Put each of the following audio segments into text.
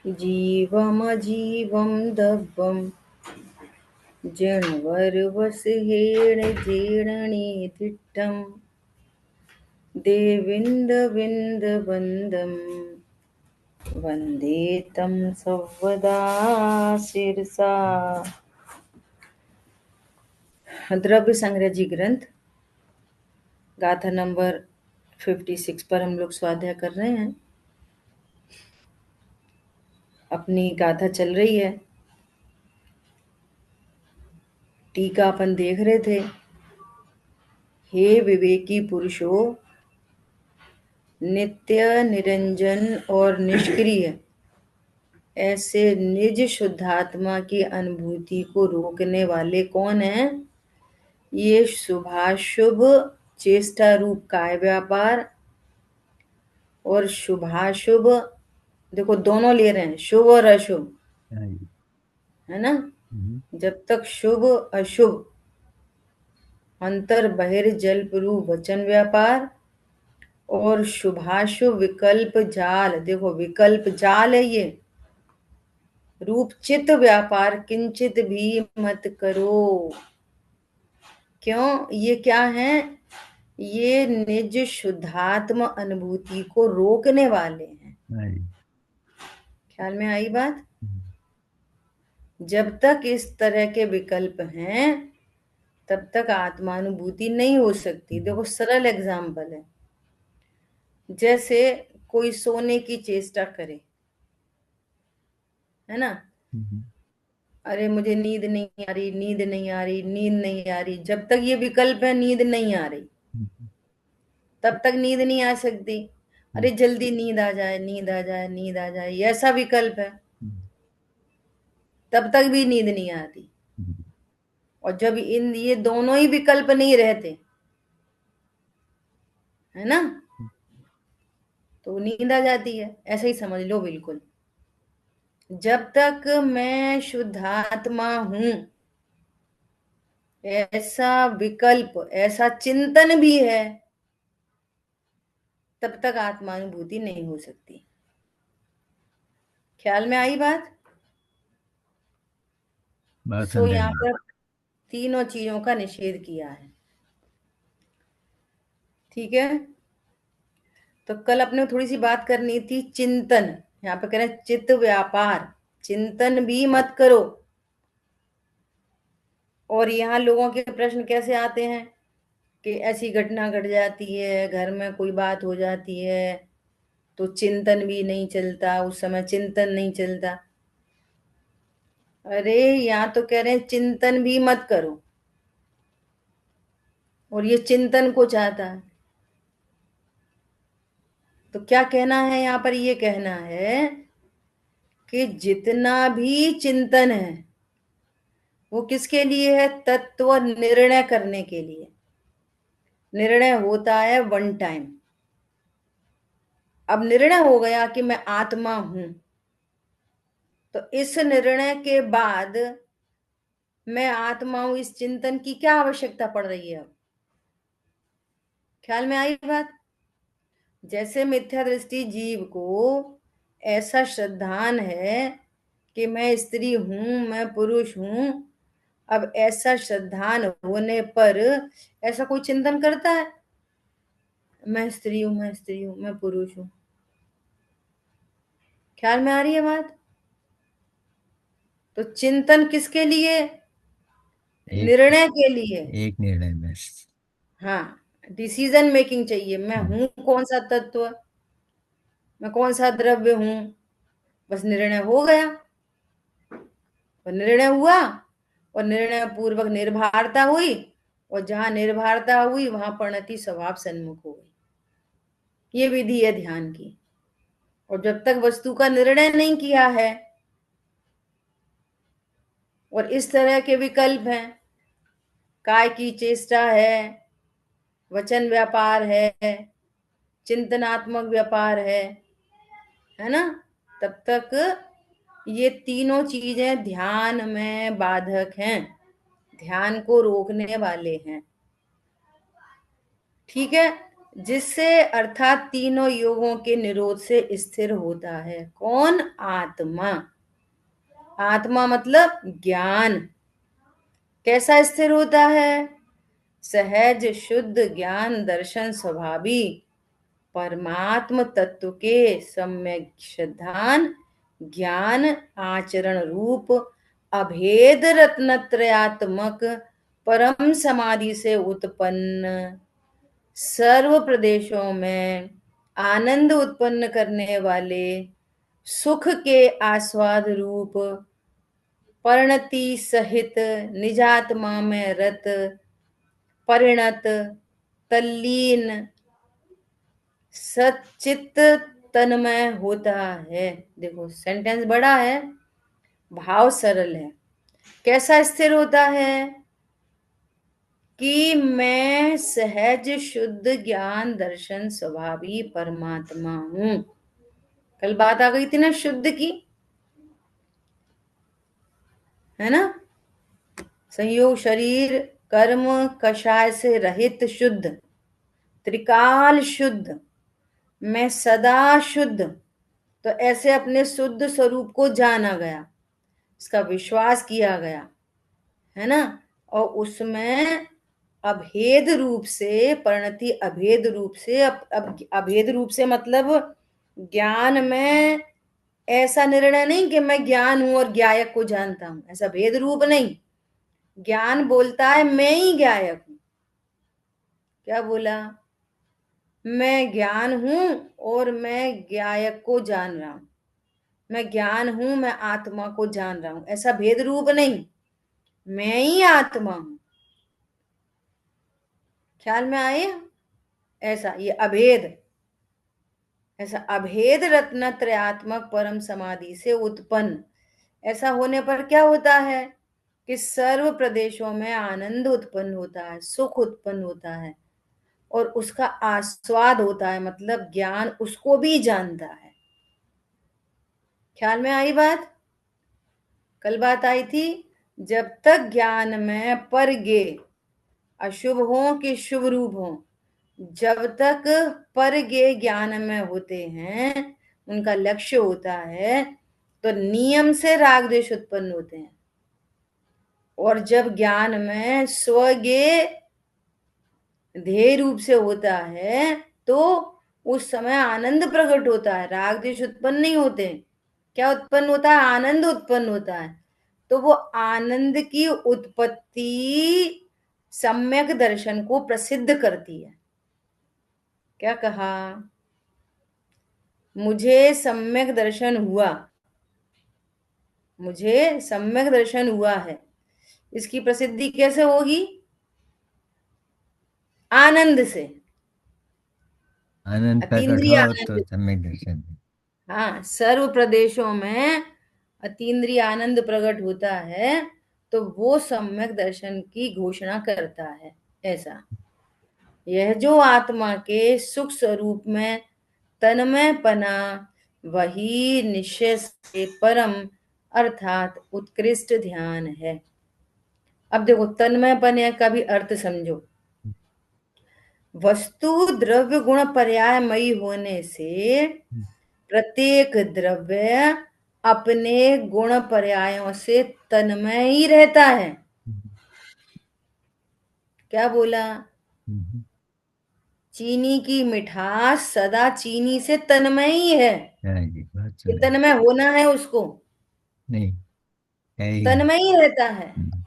जीवमजीवं दब्बं जिणवरवसहेण जीर्णनिधिष्ठं देविन्दविन्दवन्दं वन्दे तं सर्वदा शिरसा। द्रव्य संग्रह जी ग्रंथ गाथा नंबर 56 पर हम लोग स्वाध्याय कर रहे हैं। अपनी गाथा चल रही है। टीका अपन देख रहे थे। हे विवेकी पुरुषों, नित्य निरंजन और निष्क्रिय ऐसे निज शुद्धात्मा की अनुभूति को रोकने वाले कौन हैं? ये शुभाशुभ चेष्टा रूप काय व्यापार और शुभाशुभ, देखो दोनों ले रहे हैं, शुभ और अशुभ, है ना। जब तक शुभ अशुभ अंतर बहिर्जल्प रूप वचन व्यापार और शुभाशुभ विकल्प जाल, देखो विकल्प जाल है ये, रूप चित व्यापार किंचित भी मत करो। क्यों? ये क्या है? ये निज शुद्धात्म अनुभूति को रोकने वाले हैं। ख्याल में आई बात? जब तक इस तरह के विकल्प हैं तब तक आत्मानुभूति नहीं हो सकती। देखो सरल एग्जाम्पल है, जैसे कोई सोने की चेष्टा करे, है ना। अरे मुझे नींद नहीं आ रही, नींद नहीं आ रही, नींद नहीं आ रही। जब तक ये विकल्प है नींद नहीं आ रही तब तक नींद नहीं आ सकती। अरे जल्दी नींद आ जाए, नींद आ जाए, नींद आ जाए, ये ऐसा विकल्प है, तब तक भी नींद नहीं आती। और जब इन ये दोनों ही विकल्प नहीं रहते, है ना, तो नींद आ जाती है। ऐसे ही समझ लो बिल्कुल। जब तक मैं शुद्धात्मा हूं ऐसा विकल्प, ऐसा चिंतन भी है, तब तक आत्मानुभूति नहीं हो सकती। ख्याल में आई बात? सो यहाँ पर तीनों चीजों का निषेध किया है। ठीक है। तो कल अपने थोड़ी सी बात करनी थी चिंतन। यहाँ पे कह रहे हैं चित्त व्यापार, चिंतन भी मत करो। और यहाँ लोगों के प्रश्न कैसे आते हैं कि ऐसी घटना घट जाती है, घर में कोई बात हो जाती है तो चिंतन भी नहीं चलता, उस समय चिंतन नहीं चलता। अरे यहाँ तो कह रहे हैं चिंतन भी मत करो, और ये चिंतन को चाहता है। तो क्या कहना है यहाँ पर? ये कहना है कि जितना भी चिंतन है वो किसके लिए है? तत्व निर्णय करने के लिए। निर्णय होता है वन टाइम। अब निर्णय हो गया कि मैं आत्मा हूं, तो इस निर्णय के बाद मैं आत्मा हूं, इस चिंतन की क्या आवश्यकता पड़ रही है? अब ख्याल में आई बात? जैसे मिथ्या दृष्टि जीव को ऐसा श्रद्धान है कि मैं स्त्री हूं, मैं पुरुष हूं। अब ऐसा श्रद्धान होने पर ऐसा कोई चिंतन करता है? मैं स्त्री हूं, मैं स्त्री हूं, मैं पुरुष हूं। ख्याल में आ रही है बात? तो चिंतन किसके लिए? निर्णय के लिए। एक निर्णय में। हाँ, डिसीजन मेकिंग चाहिए। मैं हूं कौन सा तत्व, मैं कौन सा द्रव्य हूं, बस निर्णय हो गया। और निर्णय हुआ और निर्णय पूर्वक निर्भरता हुई, और जहां निर्भरता हुई वहां परिणति स्वभाव सन्मुख हो गई। ये विधि है ध्यान की। और जब तक वस्तु का निर्णय नहीं किया है और इस तरह के विकल्प हैं, काय की चेष्टा है, वचन व्यापार है, चिंतनात्मक व्यापार है ना, तब तक ये तीनों चीजें ध्यान में बाधक हैं, ध्यान को रोकने वाले हैं। ठीक है। जिससे अर्थात तीनों योगों के निरोध से स्थिर होता है। कौन? आत्मा। आत्मा मतलब ज्ञान। कैसा स्थिर होता है? सहज शुद्ध ज्ञान दर्शन स्वभावी परमात्म तत्व के सम्यक श्रद्धान ज्ञान आचरण रूप अभेद रत्नत्रयात्मक परम समाधि से उत्पन्न सर्व प्रदेशों में आनंद उत्पन्न करने वाले सुख के आस्वाद रूप परिणति सहित निजात्मा में रत परिणत तल्लीन सचित तन्मय होता है। देखो सेंटेंस बड़ा है, भाव सरल है। कैसा स्थिर होता है? कि मैं सहज शुद्ध ज्ञान दर्शन स्वभावी परमात्मा हूं। कल बात आ गई थी ना शुद्ध की, है ना? संयोग शरीर कर्म कषाय से रहित शुद्ध, त्रिकाल शुद्ध, मैं सदा शुद्ध। तो ऐसे अपने शुद्ध स्वरूप को जाना गया, इसका विश्वास किया गया, है ना? और उसमें अभेद रूप से परिणति, अभेद रूप से अब अभेद रूप से मतलब ज्ञान में ऐसा निर्णय नहीं कि मैं ज्ञान हूं और ज्ञायक को जानता हूं, ऐसा भेद रूप नहीं। ज्ञान बोलता है मैं ही ज्ञायक हूं। क्या बोला? मैं ज्ञान हूं और मैं ज्ञायक को जान रहा हूं। मैं ज्ञान हूं, मैं आत्मा को जान रहा हूं, ऐसा भेद रूप नहीं। मैं ही आत्मा हूं। ख्याल में आए? ऐसा ये अभेद, ऐसा अभेद रत्नत्रयात्मक परम समाधि से उत्पन्न। ऐसा होने पर क्या होता है कि सर्व प्रदेशों में आनंद उत्पन्न होता है, सुख उत्पन्न होता है और उसका आस्वाद होता है, मतलब ज्ञान उसको भी जानता है। ख्याल में आई बात? कल बात आई थी, जब तक ज्ञान में पर गे अशुभ हो कि शुभ रूप हो, जब तक पर गे ज्ञान में होते हैं, उनका लक्ष्य होता है, तो नियम से राग द्वेष उत्पन्न होते हैं। और जब ज्ञान में स्वगे ध्येय रूप से होता है, तो उस समय आनंद प्रकट होता है, राग द्वेष उत्पन्न नहीं होते। क्या उत्पन्न होता है? आनंद उत्पन्न होता है। तो वो आनंद की उत्पत्ति सम्यक दर्शन को प्रसिद्ध करती है। क्या कहा? मुझे सम्यक दर्शन हुआ, मुझे सम्यक दर्शन हुआ है। इसकी प्रसिद्धि कैसे होगी? आनंद से। आनंद प्रकट अतीन्द्रिय हो तो आनंद। सम्यक दर्शन। हाँ, सर्व प्रदेशों में अतीन्द्रिय आनंद प्रकट होता है, तो वो सम्यक दर्शन की घोषणा करता है। ऐसा यह जो आत्मा के सुख स्वरूप में तन्मय पना, वही निश्चय से परम अर्थात उत्कृष्ट ध्यान है। अब देखो तन्मय पने का भी अर्थ समझो। वस्तु द्रव्य गुण पर्यायमयी होने से प्रत्येक द्रव्य अपने गुण पर्यायों से तन्मय ही रहता है। क्या बोला? चीनी की मिठास सदा चीनी से तन्मय ही है। हाँ जी, बहुत कि सुंदर। तन्मय होना है उसको? नहीं, है ही है। तन्मय ही रहता है। हम्म,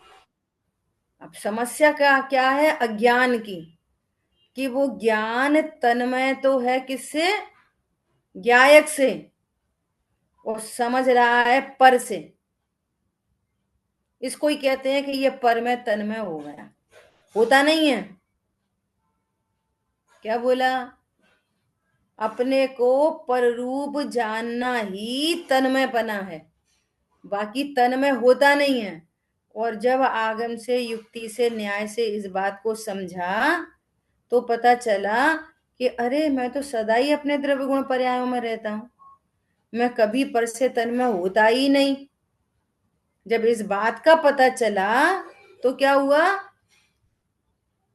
अब समस्या का क्या है? अज्ञान की, कि वो ज्ञान तन्मय तो है किससे? ज्ञायक से। वो समझ रहा है पर से। इसको ही कहते हैं कि ये पर में तन्मय हो गया, होता नहीं है। क्या बोला? अपने को पररूप जानना ही तन्मयपना है, बाकी तन्मय होता नहीं है। और जब आगम से युक्ति से न्याय से इस बात को समझा, तो पता चला कि अरे मैं तो सदा ही अपने द्रव्य गुण पर्यायों में रहता हूं, मैं कभी पर से तन्मय होता ही नहीं। जब इस बात का पता चला तो क्या हुआ?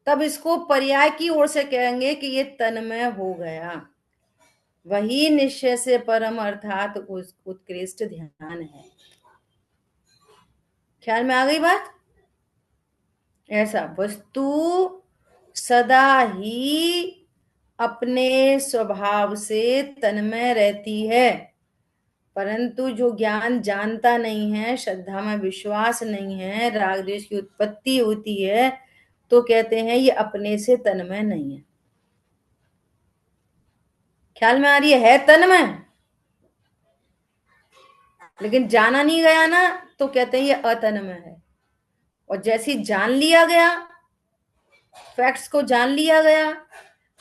तब इसको पर्याय की ओर से कहेंगे कि ये तन्मय हो गया। वही निश्चय से परम अर्थात उस उत्कृष्ट ध्यान है। ख्याल में आ गई बात? ऐसा वस्तु सदा ही अपने स्वभाव से तन्मय रहती है, परंतु जो ज्ञान जानता नहीं है, श्रद्धा में विश्वास नहीं है, राग द्वेष की उत्पत्ति होती है, तो कहते हैं ये अपने से तन्मय नहीं है। ख्याल में आ रही है तन्मय, लेकिन जाना नहीं गया ना, तो कहते हैं ये अतन्मय है। और जैसी जान लिया गया, फैक्ट्स को जान लिया गया,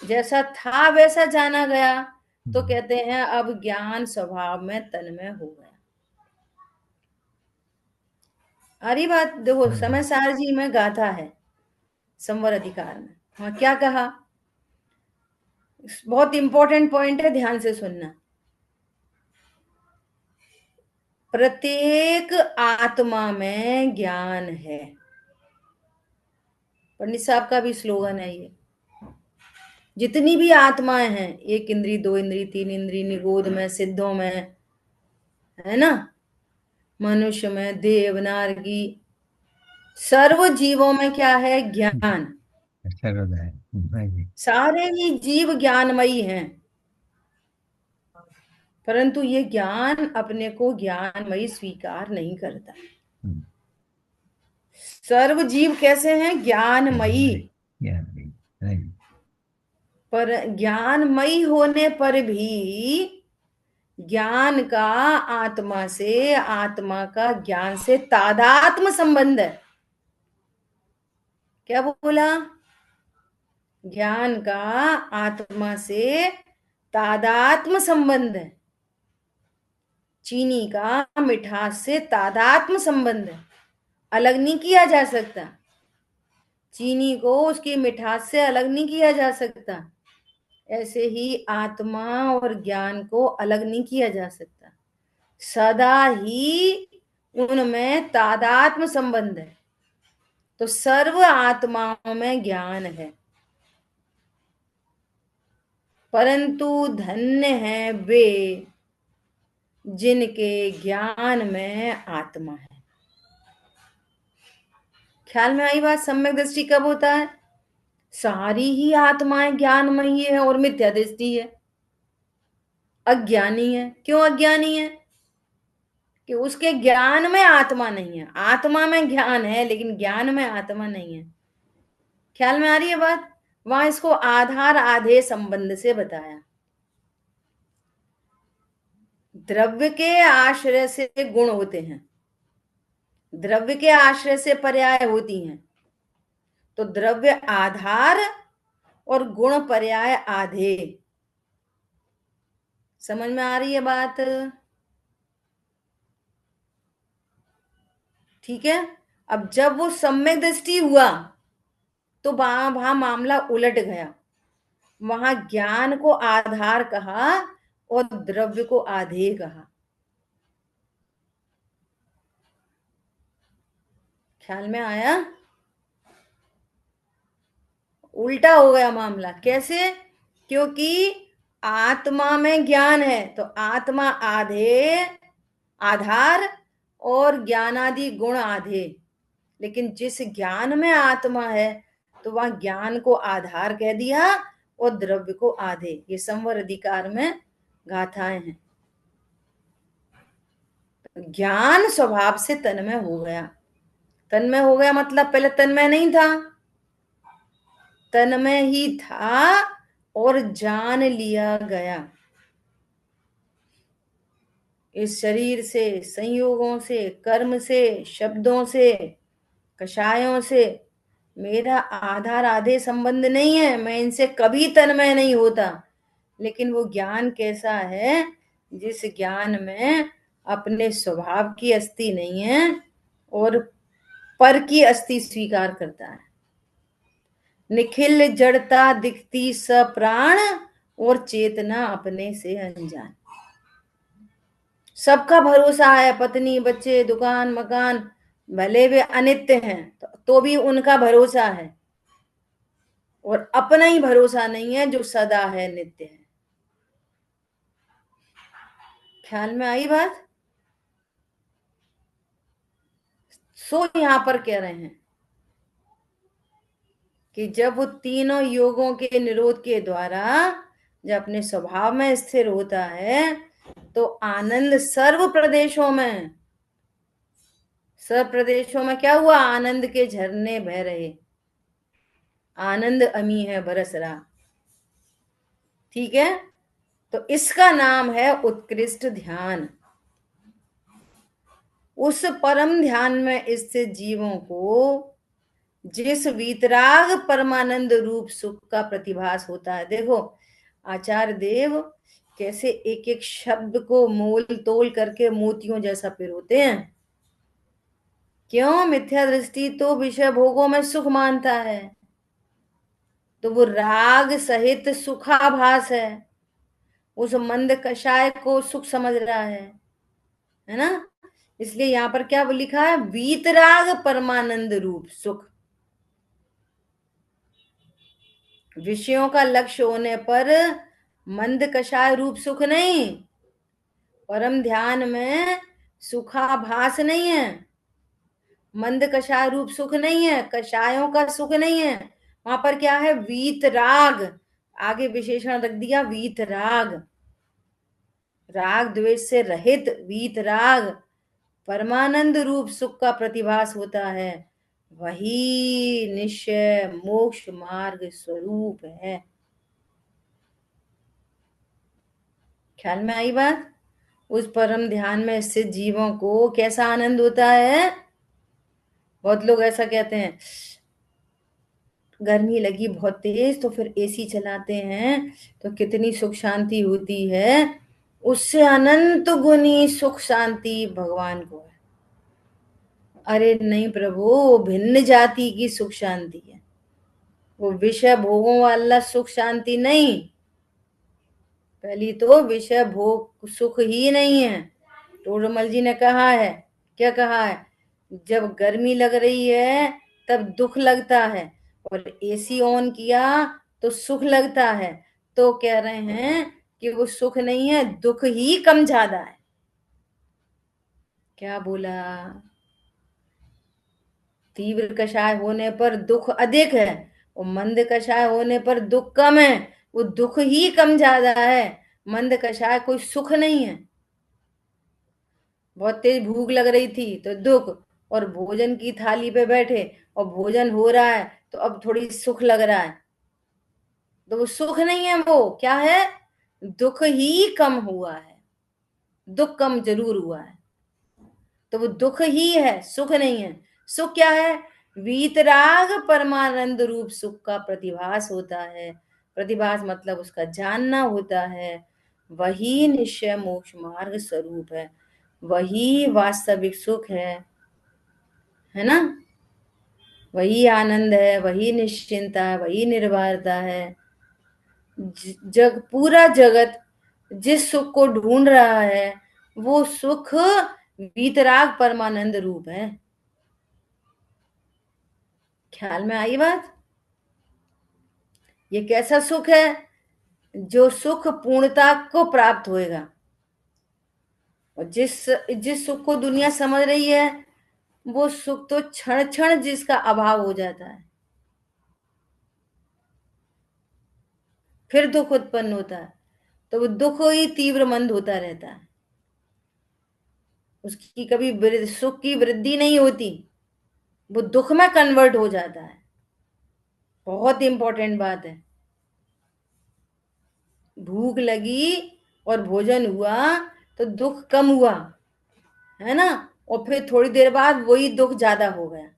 जैसा था वैसा जाना गया, तो कहते हैं अब ज्ञान स्वभाव में तन्मय हो गया। अरे बात देखो, समय सार जी में गाथा है संवर अधिकार में। हाँ, क्या कहा? बहुत इंपॉर्टेंट पॉइंट है, ध्यान से सुनना। प्रत्येक आत्मा में ज्ञान है। पंडित साहब का भी स्लोगन है ये। जितनी भी आत्माएं हैं, एक इंद्री, दो इंद्री, तीन इंद्री, निगोद में, सिद्धों में, है ना, मनुष्य में, देवनारगी, सर्व जीवों में क्या है? ज्ञान। सारे ही जीव ज्ञानमयी हैं, परंतु ये ज्ञान अपने को ज्ञानमयी स्वीकार नहीं करता। सर्व जीव कैसे हैं? ज्ञानमयी। पर ज्ञानमयी होने पर भी ज्ञान का आत्मा से, आत्मा का ज्ञान से तादात्म्य संबंध है। क्या बोला? ज्ञान का आत्मा से तादात्म्य संबंध है। चीनी का मिठास से तादात्म्य संबंध है, अलग नहीं किया जा सकता। चीनी को उसकी मिठास से अलग नहीं किया जा सकता। ऐसे ही आत्मा और ज्ञान को अलग नहीं किया जा सकता, सदा ही उनमें तादात्म्य संबंध है। तो सर्व आत्माओं में ज्ञान है, परंतु धन्य है वे जिनके ज्ञान में आत्मा है। ख्याल में आई बात? सम्यक दृष्टि कब होता है? सारी ही आत्माएं ज्ञानमयी है और मिथ्या दृष्टि है, अज्ञानी है। क्यों अज्ञानी है? कि उसके ज्ञान में आत्मा नहीं है। आत्मा में ज्ञान है, लेकिन ज्ञान में आत्मा नहीं है। ख्याल में आ रही है बात? वहां इसको आधार आधे संबंध से बताया। द्रव्य के आश्रय से गुण होते हैं, द्रव्य के आश्रय से पर्याय होती हैं। तो द्रव्य आधार और गुण पर्याय आधे। समझ में आ रही है बात? ठीक है। अब जब वो सम्यक दृष्टि हुआ, तो वहां मामला उलट गया। वहां ज्ञान को आधार कहा और द्रव्य को आधेय कहा। ख्याल में आया? उल्टा हो गया मामला। कैसे? क्योंकि आत्मा में ज्ञान है, तो आत्मा आधे, आधार, और ज्ञानादि गुण आधे। लेकिन जिस ज्ञान में आत्मा है, तो वहां ज्ञान को आधार कह दिया और द्रव्य को आधे। ये संवर अधिकार में गाथाएं हैं। ज्ञान स्वभाव से तन्मय हो गया। तन्मय हो गया मतलब पहले तन्मय नहीं था, तन्मय ही था और जान लिया गया। इस शरीर से, संयोगों से, कर्म से, शब्दों से, कषायों से मेरा आधार आधे संबंध नहीं है। मैं इनसे कभी तन्मय नहीं होता। लेकिन वो ज्ञान कैसा है? जिस ज्ञान में अपने स्वभाव की अस्थि नहीं है और पर की अस्थि स्वीकार करता है। निखिल जड़ता दिखती सप्राण और चेतना अपने से अनजान। सबका भरोसा है, पत्नी, बच्चे, दुकान, मकान, भले वे अनित्य हैं तो भी उनका भरोसा है। और अपना ही भरोसा नहीं है जो सदा है, नित्य है। ख्याल में आई बात? सो यहां पर कह रहे हैं कि जब वो तीनों योगों के निरोध के द्वारा जब अपने स्वभाव में स्थिर होता है तो आनंद सर्व प्रदेशों में क्या हुआ? आनंद के झरने बह रहे, आनंद अमी है बरस रहा। ठीक है, तो इसका नाम है उत्कृष्ट ध्यान। उस परम ध्यान में स्थित जीवों को जिस वीतराग परमानंद रूप सुख का प्रतिभास होता है। देखो आचार्य देव कैसे एक एक शब्द को मोल तोल करके मोतियों जैसा पिरोते हैं। क्यों? मिथ्या दृष्टि तो विषय भोगों में सुख मानता है, तो वो राग सहित सुखाभास है, उस मंद कषाय को सुख समझ रहा है ना। इसलिए यहां पर क्या लिखा है? वीतराग परमानंद रूप सुख। विषयों का लक्ष्य होने पर मंद कषाय रूप सुख नहीं, परम ध्यान में सुखाभास नहीं है, मंद कषाय रूप सुख नहीं है, कषायों का सुख नहीं है। वहां पर क्या है? वीतराग, आगे विशेषण रख दिया वीतराग, राग द्वेष से रहित वीतराग परमानंद रूप सुख का प्रतिभास होता है, वही निश्चय मोक्ष मार्ग स्वरूप है। ख्याल में आई बात? उस परम ध्यान में स्थित जीवों को कैसा आनंद होता है? बहुत लोग ऐसा कहते हैं, गर्मी लगी बहुत तेज तो फिर एसी चलाते हैं तो कितनी सुख शांति होती है। उससे अनंत गुनी सुख शांति भगवान को है। अरे नहीं प्रभु, वो भिन्न जाति की सुख शांति है, वो विषय भोगों वाला सुख शांति नहीं। पहली तो विषय भोग सुख ही नहीं है। टोडरमल जी ने कहा है, क्या कहा है? जब गर्मी लग रही है तब दुख लगता है, और एसी ऑन किया तो सुख लगता है। तो कह रहे हैं कि वो सुख नहीं है, दुख ही कम ज्यादा है। क्या बोला? तीव्र कषाय होने पर दुख अधिक है, और मंद कषाय होने पर दुख कम है। वो दुख ही कम ज्यादा है, मंद कषाय कोई सुख नहीं है। बहुत तेज भूख लग रही थी तो दुख, और भोजन की थाली पे बैठे और भोजन हो रहा है तो अब थोड़ी सुख लग रहा है, तो वो सुख नहीं है, वो क्या है? दुख ही कम हुआ है, दुख कम जरूर हुआ है, तो वो दुख ही है, सुख नहीं है। सुख क्या है? वीतराग परमानंद रूप सुख का प्रतिभास होता है। प्रतिभास मतलब उसका जानना होता है। वही निश्चय मोक्ष मार्ग स्वरूप है, वही वास्तविक सुख है ना। वही आनंद है, वही निश्चिंता है, वही निर्भरता है। पूरा जगत जिस सुख को ढूंढ रहा है वो सुख वीतराग परमानंद रूप है। ख्याल में आई बात? ये कैसा सुख है? जो सुख पूर्णता को प्राप्त होएगा। और जिस जिस सुख को दुनिया समझ रही है वो सुख तो क्षण क्षण जिसका अभाव हो जाता है, फिर दुख उत्पन्न होता है, तो वो दुख ही तीव्र मंद होता रहता है, उसकी कभी सुख की वृद्धि नहीं होती, वो दुख में कन्वर्ट हो जाता है। बहुत इंपॉर्टेंट बात है। भूख लगी और भोजन हुआ तो दुख कम हुआ, है ना, और फिर थोड़ी देर बाद वही दुख ज्यादा हो गया।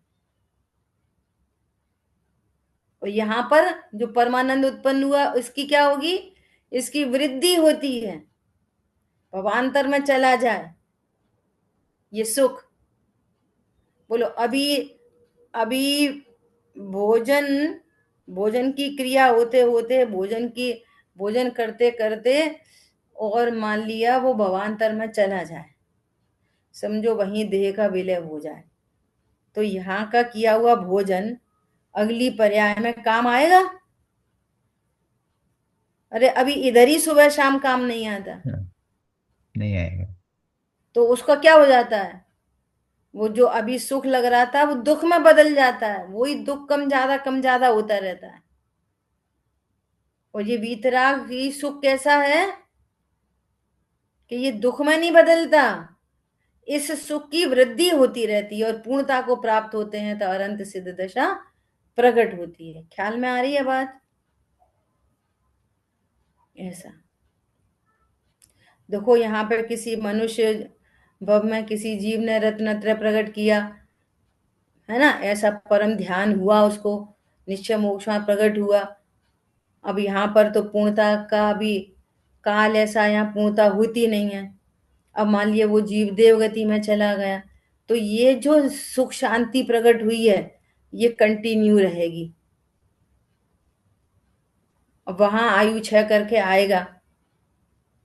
और यहाँ पर जो परमानंद उत्पन्न हुआ इसकी क्या होगी? इसकी वृद्धि होती है, भवांतर में चला जाए ये सुख। बोलो अभी अभी भोजन भोजन की क्रिया होते होते भोजन करते करते और मान लिया वो भवांतर में चला जाए, समझो वहीं देह का विलय हो जाए, तो यहाँ का किया हुआ भोजन अगली पर्याय में काम आएगा? अरे अभी इधर ही सुबह शाम काम नहीं आता, हाँ, नहीं आएगा। तो उसका क्या हो जाता है? वो जो अभी सुख लग रहा था वो दुख में बदल जाता है, वही दुख कम ज्यादा होता रहता है। और ये वीतराग ही सुख कैसा है कि ये दुख में नहीं बदलता, इस सुख की वृद्धि होती रहती है और पूर्णता को प्राप्त होते हैं तो अनंत सिद्ध दशा प्रकट होती है। ख्याल में आ रही है बात? ऐसा देखो, यहाँ पे किसी मनुष्य भव में किसी जीव ने रत्नत्रय प्रकट किया, है ना, ऐसा परम ध्यान हुआ उसको, निश्चय मोक्ष में प्रकट हुआ। अब यहाँ पर तो पूर्णता का भी काल ऐसा, यहाँ पूर्णता होती नहीं है। अब मान लिया वो जीव देवगति में चला गया, तो ये जो सुख शांति प्रकट हुई है ये कंटिन्यू रहेगी। अब वहां आयु क्षय करके आएगा,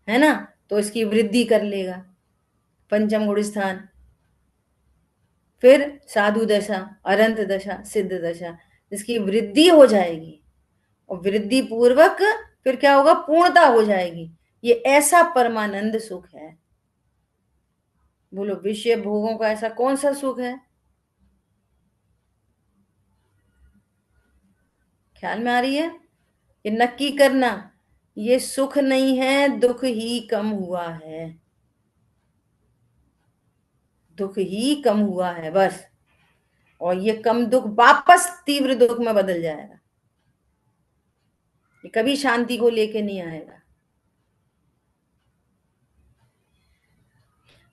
है ना, तो इसकी वृद्धि कर लेगा पंचम गुण स्थान, फिर साधु दशा, अनंत दशा, सिद्ध दशा, इसकी वृद्धि हो जाएगी। और वृद्धि पूर्वक फिर क्या होगा? पूर्णता हो जाएगी। ये ऐसा परमानंद सुख है। बोलो, विषय भोगों का ऐसा कौन सा सुख है? ख्याल में आ रही है? ये नक्की करना, ये सुख नहीं है, दुख ही कम हुआ है, दुख ही कम हुआ है बस। और ये कम दुख वापस तीव्र दुख में बदल जाएगा, ये कभी शांति को लेके नहीं आएगा।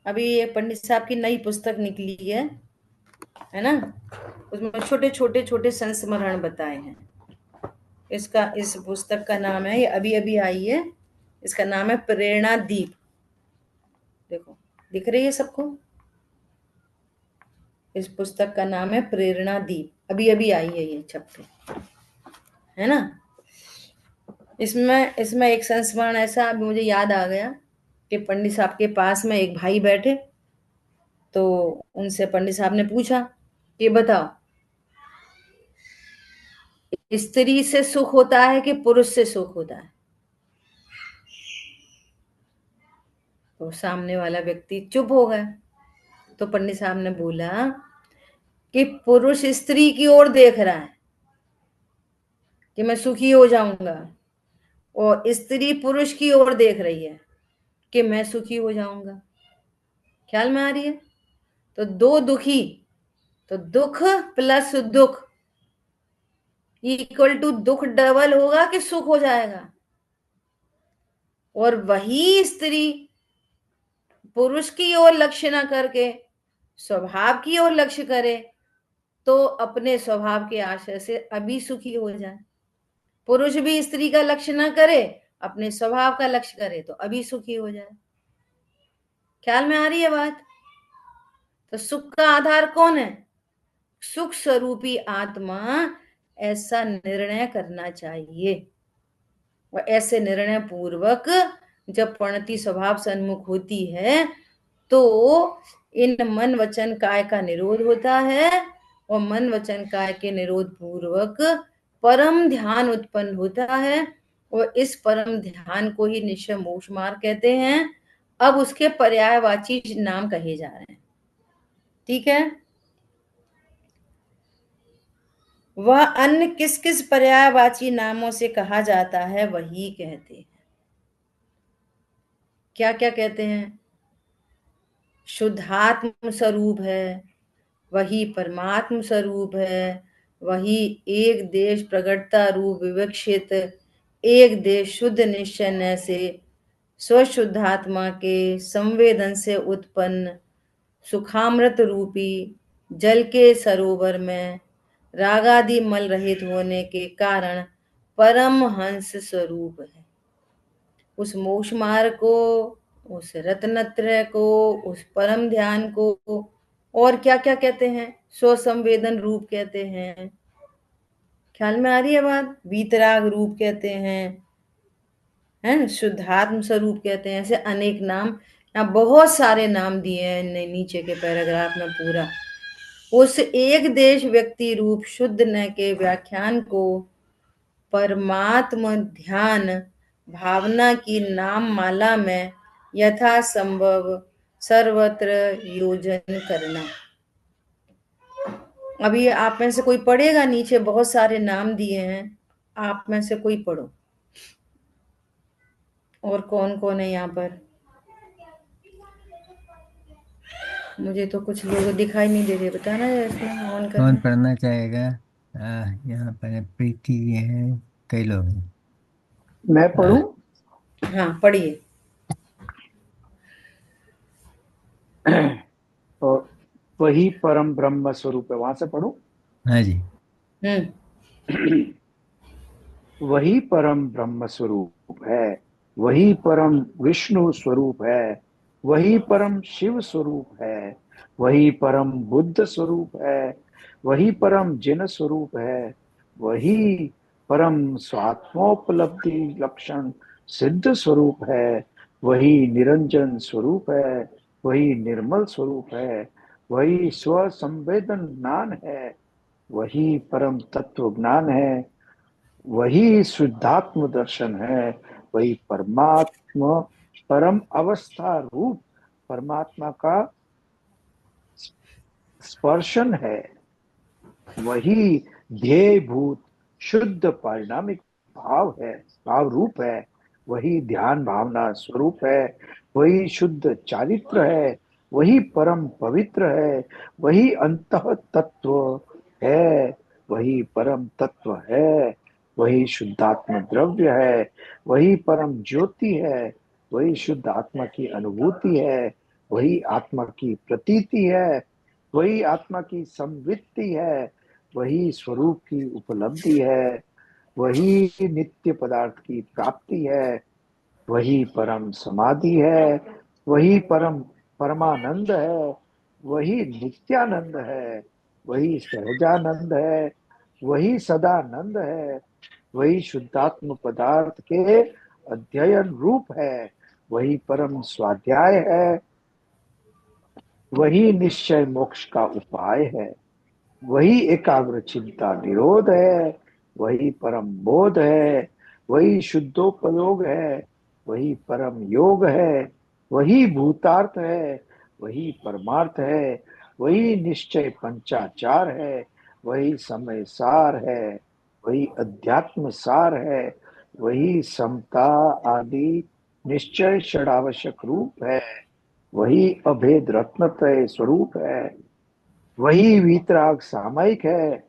अभी ये पंडित साहब की नई पुस्तक निकली है ना, उसमें छोटे छोटे छोटे संस्मरण बताए हैं। इसका, इस पुस्तक का नाम है, ये अभी अभी आई है, इसका नाम है प्रेरणा दीप। देखो, दिख रही है सबको? इस पुस्तक का नाम है प्रेरणा दीप, अभी अभी आई है ये छप के, है ना। इसमें इसमें एक संस्मरण ऐसा अभी मुझे याद आ गया कि पंडित साहब के पास में एक भाई बैठे, तो उनसे पंडित साहब ने पूछा कि बताओ, स्त्री से सुख होता है कि पुरुष से सुख होता है? तो सामने वाला व्यक्ति चुप हो गया। तो पंडित साहब ने बोला कि पुरुष स्त्री की ओर देख रहा है कि मैं सुखी हो जाऊंगा, और स्त्री पुरुष की ओर देख रही है कि मैं सुखी हो जाऊंगा। ख्याल में आ रही है? तो दो दुखी, तो दुख प्लस दुख इक्वल टू दुख डबल होगा कि सुख हो जाएगा। और वही स्त्री पुरुष की ओर लक्ष्य ना करके स्वभाव की ओर लक्ष्य करे, तो अपने स्वभाव के आशय से अभी सुखी हो जाए। पुरुष भी स्त्री का लक्ष्य ना करे, अपने स्वभाव का लक्ष्य करे, तो अभी सुखी हो जाए। ख्याल में आ रही है बात? तो सुख का आधार कौन है? सुख स्वरूपी आत्मा। ऐसा निर्णय करना चाहिए, और ऐसे निर्णय पूर्वक जब प्रणति स्वभाव सन्मुख होती है तो इन मन वचन काय का निरोध होता है, और मन वचन काय के निरोध पूर्वक परम ध्यान उत्पन्न होता है, और इस परम ध्यान को ही निश्चय मोक्ष मार्ग कहते हैं। अब उसके पर्यायवाची नाम कहे जा रहे हैं, ठीक है। वह अन्य किस किस पर्यायवाची नामों से कहा जाता है वही कहते हैं। क्या क्या कहते हैं? शुद्धात्म स्वरूप है, वही परमात्म स्वरूप है, वही एक देश प्रगटता रूप विवक्षित, एक देश शुद्ध निश्चय से स्वशुद्धात्मा के संवेदन से उत्पन्न सुखामृत रूपी जल के सरोवर में रागादि मल रहित होने के कारण परम हंस स्वरूप है। उस मोक्ष मार्ग को, उस रत्नत्रय को, उस परम ध्यान को और क्या क्या कहते हैं? स्वसंवेदन रूप कहते हैं। ख्याल में आ रही है बात? वीतराग रूप कहते हैं, शुद्धात्म स्वरूप कहते हैं, ऐसे अनेक नाम, यहाँ बहुत सारे नाम दिए हैं नीचे के पैराग्राफ में पूरा। उस एक देश व्यक्ति रूप शुद्ध न के व्याख्यान को परमात्म ध्यान भावना की नाम माला में यथा संभव सर्वत्र योजन करना। अभी आप में से कोई पढ़ेगा, नीचे बहुत सारे नाम दिए हैं, आप में से कोई पढ़ो। और कौन कौन है यहाँ पर? मुझे तो कुछ लोग दिखाई नहीं दे रहे, बताना इसमें ऑन कौन करके। पढ़ना चाहेगा? यहाँ पर प्रीति ये है, कई लोग हैं। मैं हाँ। पढ़ूं? हाँ पढ़िए। और वही परम ब्रह्म स्वरूप है, वहां से पढ़ूं? हाँ जी। वही परम ब्रह्म स्वरूप है, वही परम विष्णु स्वरूप है, वही परम शिव स्वरूप है, वही परम बुद्ध स्वरूप है, वही परम जिन स्वरूप है, वही परम स्वात्मोपलब्धि लक्षण सिद्ध स्वरूप है, वही निरंजन स्वरूप है, वही निर्मल स्वरूप है, वही स्व संवेदन ज्ञान है, वही परम तत्व ज्ञान है, वही शुद्धात्म दर्शन है, वही परमात्मा परम अवस्था रूप परमात्मा का स्पर्शन है, वही ध्येय भूत शुद्ध परिणामिक भाव है, भाव रूप है, वही ध्यान भावना स्वरूप है, वही शुद्ध चारित्र है, वही परम पवित्र है, वही अंतः तत्व है, वही परम तत्व है, वही शुद्धात्म द्रव्य है, वही परम ज्योति है, वही शुद्ध आत्मा की अनुभूति है, वही आत्मा की प्रतीति है, वही आत्मा की संवृत्ति है, वही स्वरूप की उपलब्धि है, वही नित्य पदार्थ की प्राप्ति है, वही परम समाधि है, वही परम परमानंद है, वही नित्यानंद है, वही सहजानंद है, वही सदानंद है, वही शुद्धात्म पदार्थ के अध्ययन रूप है, वही परम स्वाध्याय है, वही निश्चय मोक्ष का उपाय है, वही एकाग्र चिंता निरोध है, वही परम बोध है, वही शुद्धोपयोग है, वही परम योग है, वही भूतार्थ है, वही परमार्थ है, वही निश्चय पंचाचार है, वही समय सार है, वही अध्यात्म सार है, वही समता आदि निश्चय षडावश्यक रूप है, वही अभेद रत्नत्रय स्वरूप है, वही वीतराग सामयिक है,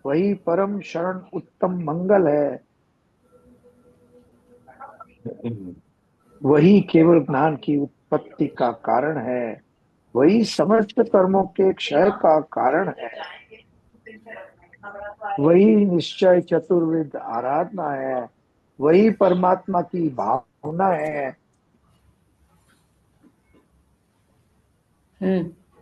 वही परम शरण उत्तम मंगल है, वही केवल ज्ञान की उत्पत्ति का कारण है, वही समस्त कर्मों के क्षय का कारण है, वही निश्चय चतुर्विद आराधना है, वही परमात्मा की भावना है।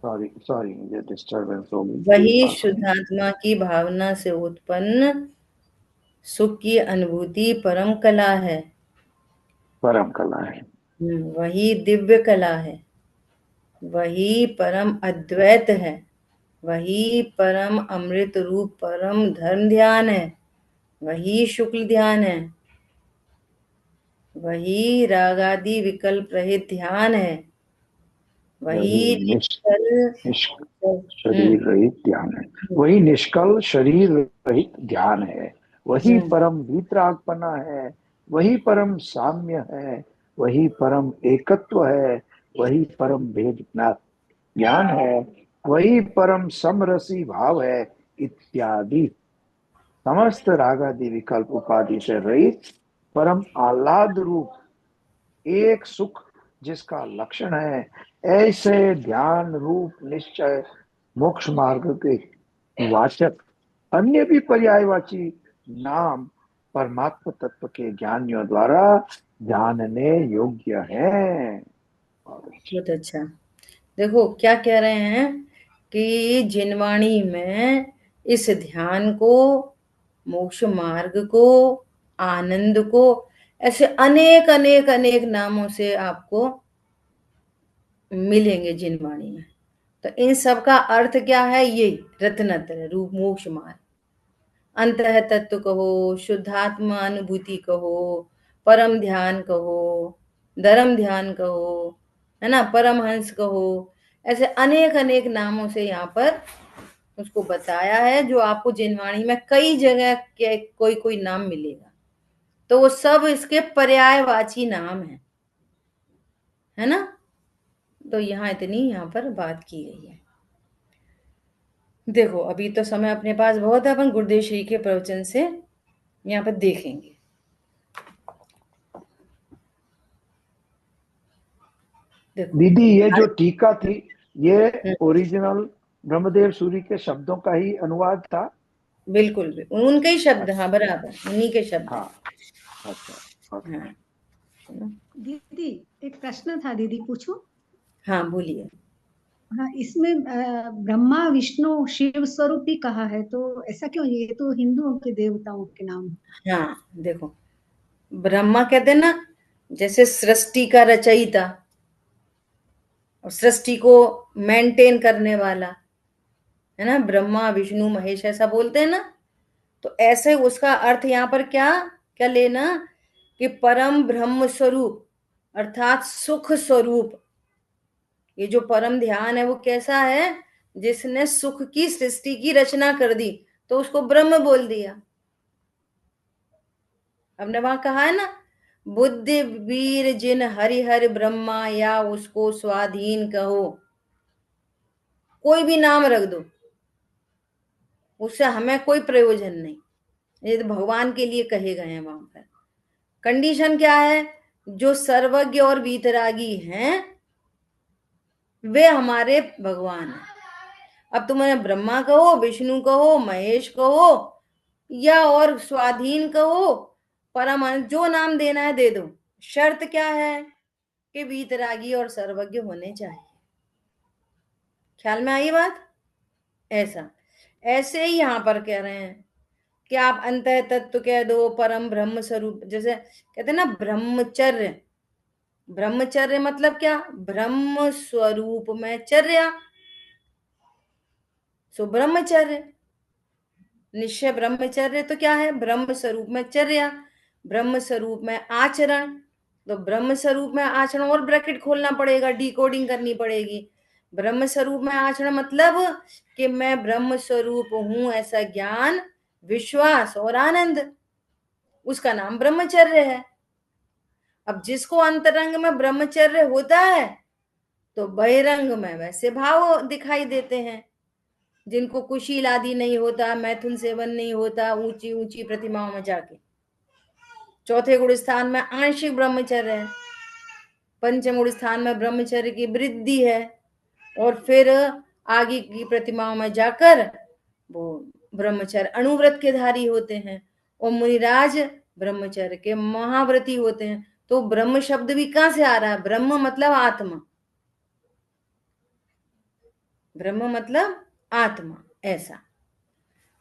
सॉरी सॉरी, मुझे डिस्टरबेंस हो गई थी वही बात में। शुद्धात्मा की भावना से उत्पन्न सुख की अनुभूति परम कला है। परम कला है। वही दिव्य कला है, वही परम अद्वैत है, वही परम अमृत रूप परम धर्म ध्यान है, वही शुक्ल ध्यान है, वही रागादि विकल्प रहित ध्यान है, वही वही निश्चल। शरीर रहित ध्यान है, वही निष्कल शरीर रहित ध्यान है, वही परम वीतरागपना है, वही परम साम्य है, वही परम एकत्व है, वही परम भेद ज्ञान है, वही परम समरसी भाव है, इत्यादि समस्त रागादि विकल्प उपाधि से रहित परम आह्लाद रूप एक सुख जिसका लक्षण है, ऐसे ध्यान रूप निश्चय मोक्ष मार्ग के वाचक अन्य भी पर्यायवाची नाम परमात्म तत्व के ज्ञानियों द्वारा जानने योग्य है। बहुत अच्छा। देखो क्या कह रहे हैं कि जिनवाणी में इस ध्यान को, मोक्ष मार्ग को, आनंद को, ऐसे अनेक अनेक अनेक नामों से आपको मिलेंगे जिनवाणी में। तो इन सब का अर्थ क्या है? ये रत्नत्र रूप मोक्ष मार्ग, अंतः तत्व कहो, शुद्धात्मा अनुभूति कहो, परम ध्यान कहो, धर्म ध्यान कहो, है ना, परमहंस कहो, ऐसे अनेक अनेक नामों से यहाँ पर उसको बताया है, जो आपको जिनवाणी में कई जगह के कोई कोई नाम मिलेगा। तो वो सब इसके पर्यायवाची नाम है ना। तो यहाँ इतनी यहाँ पर बात की गई है। देखो अभी तो समय अपने पास बहुत है, अपन गुरुदेव श्री के प्रवचन से यहाँ पर देखेंगे। देखो दीदी, ये जो टीका थी, ये ओरिजिनल ब्रह्मदेव सूरी के शब्दों का ही अनुवाद था? बिल्कुल उनके ही शब्द। हाँ बराबर, उन्हीं के शब्द। हाँ, अच्छा, हाँ दीदी एक प्रश्न था, दीदी पूछूं? हाँ बोलिए। हाँ, इसमें ब्रह्मा विष्णु शिव स्वरूप ही कहा है, तो ऐसा क्यों? ये तो हिंदुओं के देवताओं के नाम है। हाँ देखो, ब्रह्मा कहते हैं ना, जैसे सृष्टि का रचयिता और सृष्टि को मेंटेन करने वाला, है ना, ब्रह्मा विष्णु महेश ऐसा बोलते हैं ना। तो ऐसे उसका अर्थ यहाँ पर क्या क्या लेना, कि परम ब्रह्म स्वरूप अर्थात सुख स्वरूप। ये जो परम ध्यान है वो कैसा है, जिसने सुख की सृष्टि की रचना कर दी, तो उसको ब्रह्म बोल दिया। हमने वहां कहा है ना, बुद्धि वीर जिन हरिहर ब्रह्मा, या उसको स्वाधीन कहो। कोई भी नाम रख दो, उससे हमें कोई प्रयोजन नहीं। ये तो भगवान के लिए कहे गए हैं वहां पर। कंडीशन क्या है, जो सर्वज्ञ और वीतरागी हैं वे हमारे भगवान हैं। अब तुम्हें ब्रह्मा कहो, विष्णु कहो, महेश कहो, या और स्वाधीन कहो, परमानंद, जो नाम देना है दे दो। शर्त क्या है कि वीतरागी और सर्वज्ञ होने चाहिए। ख्याल में आई बात? ऐसा ऐसे ही यहां पर कह रहे हैं कि आप अंतः तत्व कह दो, परम ब्रह्म स्वरूप। जैसे कहते हैं ना ब्रह्मचर्य, ब्रह्मचर्य मतलब क्या, ब्रह्म स्वरूप में चर्या, सो ब्रह्मचर्य। निश्चय ब्रह्मचर्य तो क्या है, ब्रह्म स्वरूप में चर्या, ब्रह्म स्वरूप में आचरण। तो ब्रह्म स्वरूप में आचरण, और ब्रैकेट खोलना पड़ेगा, डिकोडिंग करनी पड़ेगी। ब्रह्म स्वरूप में आचरण मतलब कि मैं ब्रह्म स्वरूप हूं ऐसा ज्ञान, विश्वास और आनंद, उसका नाम ब्रह्मचर्य है। अब जिसको अंतरंग में ब्रह्मचर्य होता है तो बहिरंग में वैसे भाव दिखाई देते हैं। जिनको कुशील आदि नहीं होता, मैथुन सेवन नहीं होता, ऊंची ऊंची प्रतिमाओं में जाके। चौथे गुण स्थान में आंशिक ब्रह्मचर्य है, पंचम गुण स्थान में ब्रह्मचर्य की वृद्धि है, और फिर आगे की प्रतिमाओं में जाकर वो ब्रह्मचर्य अनुव्रत के धारी होते हैं, और मुनिराज ब्रह्मचर्य के महाव्रती होते हैं। तो ब्रह्म शब्द भी कहां से आ रहा है, ब्रह्म मतलब आत्मा, ब्रह्म मतलब आत्मा, ऐसा।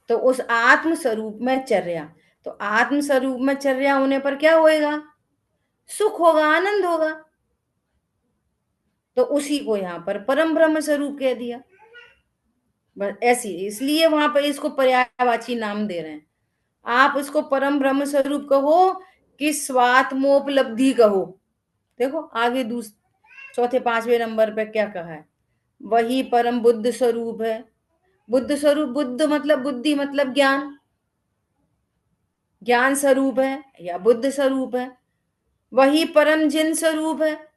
तो उस आत्म स्वरूप में चर्या, तो आत्म स्वरूप में चर्या होने पर क्या होएगा, सुख होगा, आनंद होगा। तो उसी को यहाँ पर परम ब्रह्म स्वरूप कह दिया। बस ऐसी, इसलिए वहां पर इसको पर्यायवाची नाम दे रहे हैं। आप इसको परम ब्रह्म स्वरूप कहो कि स्वात्मोपलब्धि कहो। देखो आगे चौथे पांचवें नंबर पे क्या कहा है, वही परम बुद्ध स्वरूप है। बुद्ध स्वरूप, बुद्ध मतलब बुद्धि मतलब ज्ञान, ज्ञान स्वरूप है या बुद्ध स्वरूप है। वही परम जिन स्वरूप है,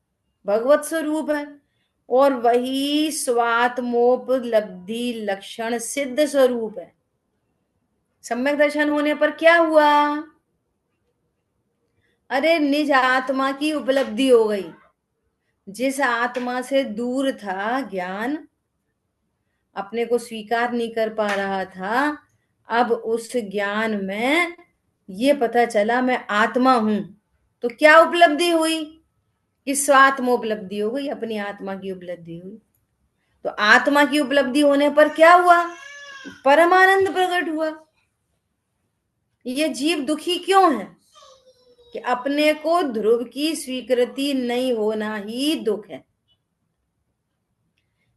भगवत स्वरूप है। और वही स्वात्मोपलब्धि लक्षण सिद्ध स्वरूप है। सम्यक दर्शन होने पर क्या हुआ, अरे निज आत्मा की उपलब्धि हो गई। जिस आत्मा से दूर था ज्ञान, अपने को स्वीकार नहीं कर पा रहा था, अब उस ज्ञान में ये पता चला मैं आत्मा हूं। तो क्या उपलब्धि हुई, कि स्वात्म उपलब्धि हो गई, अपनी आत्मा की उपलब्धि हुई। तो आत्मा की उपलब्धि होने पर क्या हुआ, परमानंद प्रकट हुआ। ये जीव दुखी क्यों है, कि अपने को ध्रुव की स्वीकृति नहीं होना ही दुख है।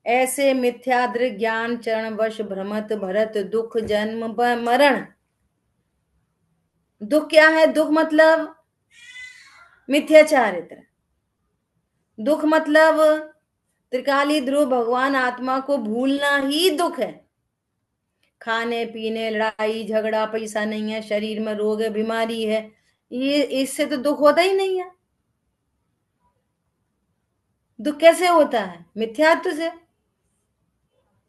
ऐसे मिथ्याद्र ज्ञान चरण वश भ्रमत भरत दुख जन्म मरण। दुख क्या है, दुख मतलब मिथ्याचारित्र। दुख मतलब त्रिकाली ध्रुव भगवान आत्मा को भूलना ही दुख है। खाने पीने, लड़ाई झगड़ा, पैसा नहीं है, शरीर में रोग है, बीमारी है, ये इससे तो दुख होता ही नहीं है। दुख कैसे होता है? मिथ्यात्व से,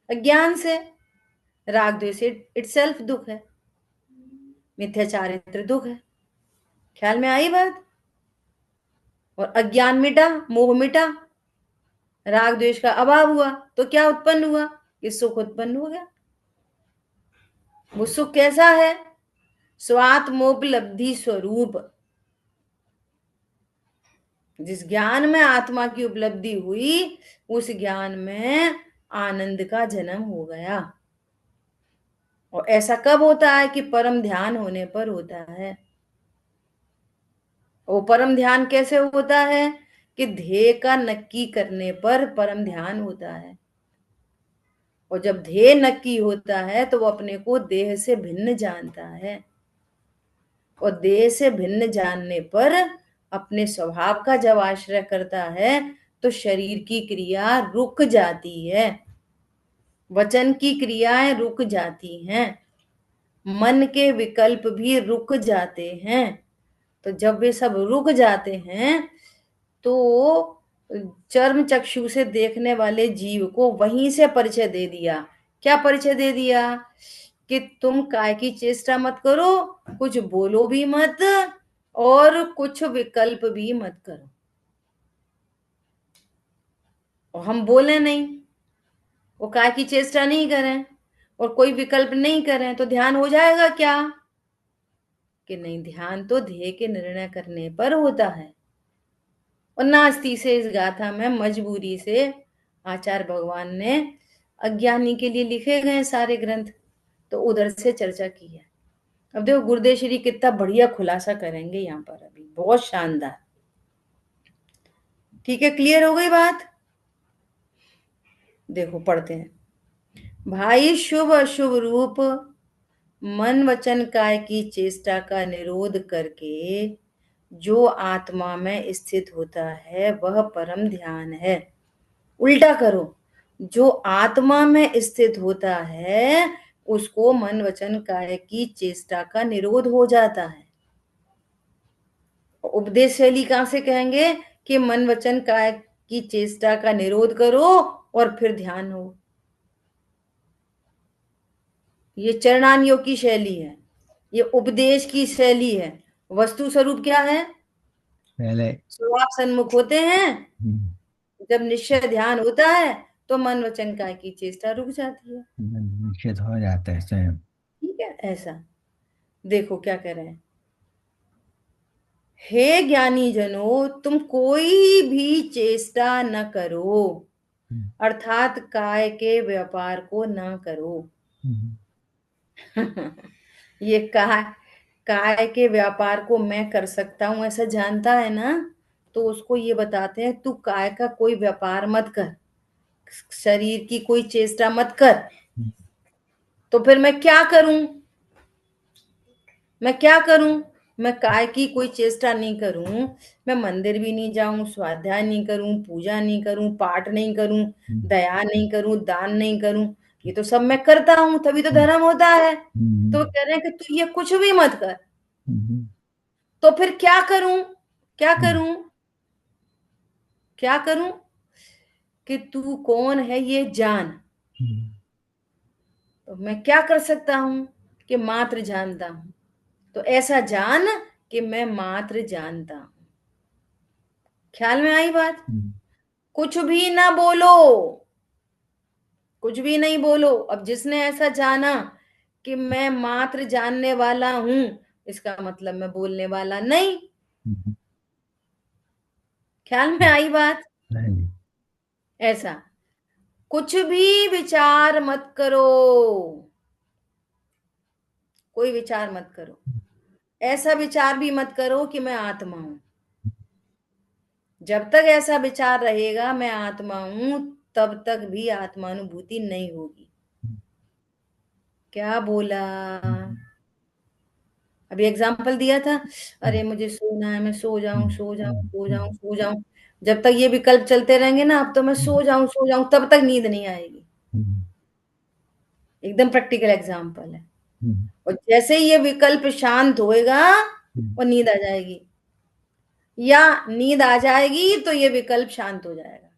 अज्ञान से। राग द्वेष इटसेल्फ दुख है, मिथ्याचारित्र दुख है। ख्याल में आई बात? और अज्ञान मिटा, मोह मिटा, राग द्वेष का अभाव हुआ, तो क्या उत्पन्न हुआ? कि सुख उत्पन्न हो गया। वो सुख कैसा है? स्वात्मोपलब्धि स्वरूप। जिस ज्ञान में आत्मा की उपलब्धि हुई, उस ज्ञान में आनंद का जन्म हो गया। और ऐसा कब होता है? कि परम ध्यान होने पर होता है। वो परम ध्यान कैसे होता है? कि ध्येय का नक्की करने पर परम ध्यान होता है। और जब ध्येय नक्की होता है तो वो अपने को देह से भिन्न जानता है। और देह से भिन्न जानने पर अपने स्वभाव का जब आश्रय करता है तो शरीर की क्रिया रुक जाती है, वचन की क्रियाएं रुक जाती हैं, मन के विकल्प भी रुक जाते हैं। तो जब वे सब रुक जाते हैं तो चर्म चक्षु से देखने वाले जीव को वहीं से परिचय दे दिया। क्या परिचय दे दिया? कि तुम काय की चेष्टा मत करो, कुछ बोलो भी मत, और कुछ विकल्प भी मत करो। और हम बोले नहीं, वो काय की चेष्टा नहीं करें और कोई विकल्प नहीं करें, तो ध्यान हो जाएगा क्या? कि नहीं, ध्यान तो ध्येय के निर्णय करने पर होता है। और नास्ति से इस गाथा में मजबूरी से आचार्य भगवान ने अज्ञानी के लिए लिखे गए सारे ग्रंथ, तो उधर से चर्चा की है। अब देखो गुरुदेव श्री कितना बढ़िया खुलासा करेंगे यहाँ पर, अभी बहुत शानदार। ठीक है, क्लियर हो गई बात? देखो पढ़ते हैं। भाई शुभ अशुभ रूप मन वचन काय की चेष्टा का निरोध करके जो आत्मा में स्थित होता है वह परम ध्यान है। उल्टा करो, जो आत्मा में स्थित होता है उसको मन वचन काय की चेष्टा का निरोध हो जाता है। उपदेश शैली कहां से कहेंगे? कि मन वचन काय की चेष्टा का निरोध करो और फिर ध्यान हो। ये चरणान योग की शैली है, ये उपदेश की शैली है। वस्तु स्वरूप क्या है? पहले स्वभाव सन्मुख होते हैं। जब निश्चय ध्यान होता है तो मन वचन काय की चेष्टा रुक जाती है। निश्चित हो जाता है स्वयं। ठीक है, ऐसा देखो क्या कह रहे हैं। हे ज्ञानी जनों, तुम कोई भी चेष्टा न करो, अर्थात काय के व्यापार को न करो। ये काय के व्यापार को मैं कर सकता हूं ऐसा जानता है ना, तो उसको ये बताते हैं तू काय का कोई व्यापार मत कर, शरीर की कोई चेष्टा मत कर। तो फिर मैं क्या करूं? मैं क्या करूं? मैं काय की कोई चेष्टा नहीं करूं, मैं मंदिर भी नहीं जाऊं, स्वाध्याय नहीं करूं, पूजा नहीं करूं, पाठ नहीं करूं, दया नहीं करूं, दान नहीं करूं, ये तो सब मैं करता हूं, तभी तो धर्म होता है। तो कह रहे हैं कि तू ये कुछ भी मत कर। तो फिर क्या करूं? क्या करूं? क्या करूं? कि तू कौन है ये जान। तो मैं क्या कर सकता हूं? कि मात्र जानता हूं। तो ऐसा जान कि मैं मात्र जानता हूं। ख्याल में आई बात? कुछ भी ना बोलो, कुछ भी नहीं बोलो। अब जिसने ऐसा जाना कि मैं मात्र जानने वाला हूं, इसका मतलब मैं बोलने वाला नहीं। ख्याल में आई बात? ऐसा कुछ भी विचार मत करो, कोई विचार मत करो। ऐसा विचार भी मत करो कि मैं आत्मा हूं। जब तक ऐसा विचार रहेगा मैं आत्मा हूं, तब तक भी आत्मानुभूति नहीं होगी। क्या बोला? अभी एग्जाम्पल दिया था, अरे मुझे सोना है, मैं सो जाऊं सो जाऊं सो जाऊं सो जाऊं। जब तक ये विकल्प चलते रहेंगे ना, अब तो मैं सो जाऊं तब तक नींद नहीं आएगी। एकदम प्रैक्टिकल एग्जाम्पल है। और जैसे ही ये विकल्प शांत होएगा और नींद आ जाएगी, या नींद आ जाएगी तो ये विकल्प शांत हो जाएगा,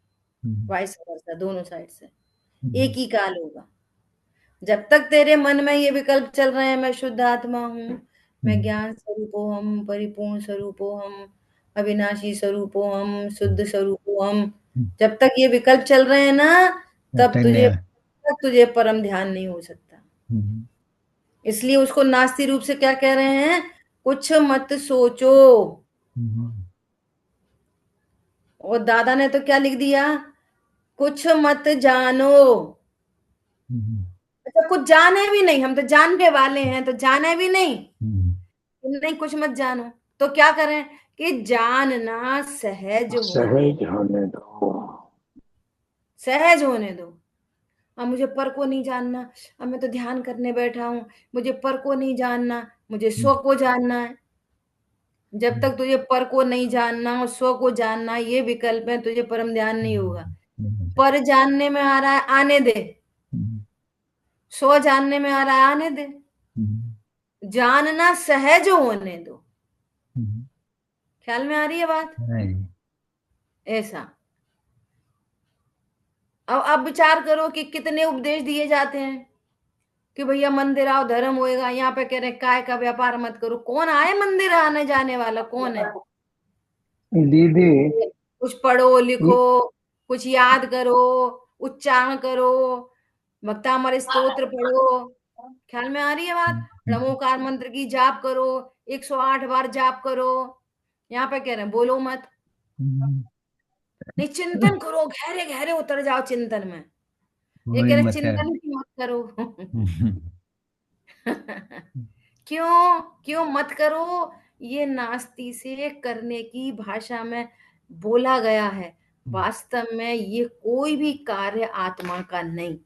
वाइस वर्सा, दोनों साइड से एक ही काल होगा। जब तक तेरे मन में ये विकल्प चल रहे हैं, मैं शुद्ध आत्मा हूँ, मैं ज्ञान स्वरूपो हम, परिपूर्ण स्वरूपो हम, अविनाशी स्वरूपो हम, शुद्ध स्वरूपो हम, जब तक ये विकल्प चल रहे हैं ना, तब तुझे परम ध्यान नहीं हो सकता। इसलिए उसको नास्ती रूप से क्या कह रहे हैं, कुछ मत सोचो। और दादा ने तो क्या लिख दिया, कुछ मत जानो। अच्छा, कुछ जाने भी नहीं, हम तो जानने वाले हैं, तो जाने भी नहीं, नहीं कुछ मत जानो। तो क्या करें कि जानना सहज होने, सहज होने दो। सहज होने दो। अब मुझे पर को नहीं जानना, अब मैं तो ध्यान करने बैठा हूं, मुझे पर को नहीं जानना, मुझे स्व को जानना है। जब तक तुझे पर को नहीं जानना और स्व को जानना ये विकल्प है, तुझे परम ध्यान नहीं होगा। पर जानने में आ रहा है, आने दे। स्व जानने में आ रहा है, आने दे। जानना सहज होने दो। ख्याल में आ रही है बात? ऐसा। अब विचार करो कि कितने उपदेश दिए जाते हैं कि भैया मंदिर आओ धर्म होएगा, यहाँ पे कह रहे हैं काय का व्यापार मत करो। कौन आए मंदिर आने जाने वाला, कौन है? दीदी, कुछ पढ़ो लिखो, कुछ याद करो, उच्चारण करो, भक्ता हमारे स्तोत्र पढ़ो। ख्याल में आ रही है बात? नमोकार मंत्र की जाप करो, 108 बार जाप करो। यहाँ पे कह रहे हैं बोलो मत, नहीं चिंतन करो, गहरे गहरे उतर जाओ चिंतन में। ये कह रहे चिंतन की मत करो। क्यों क्यों मत करो? ये नास्ती से करने की भाषा में बोला गया है। वास्तव में ये कोई भी कार्य आत्मा का नहीं,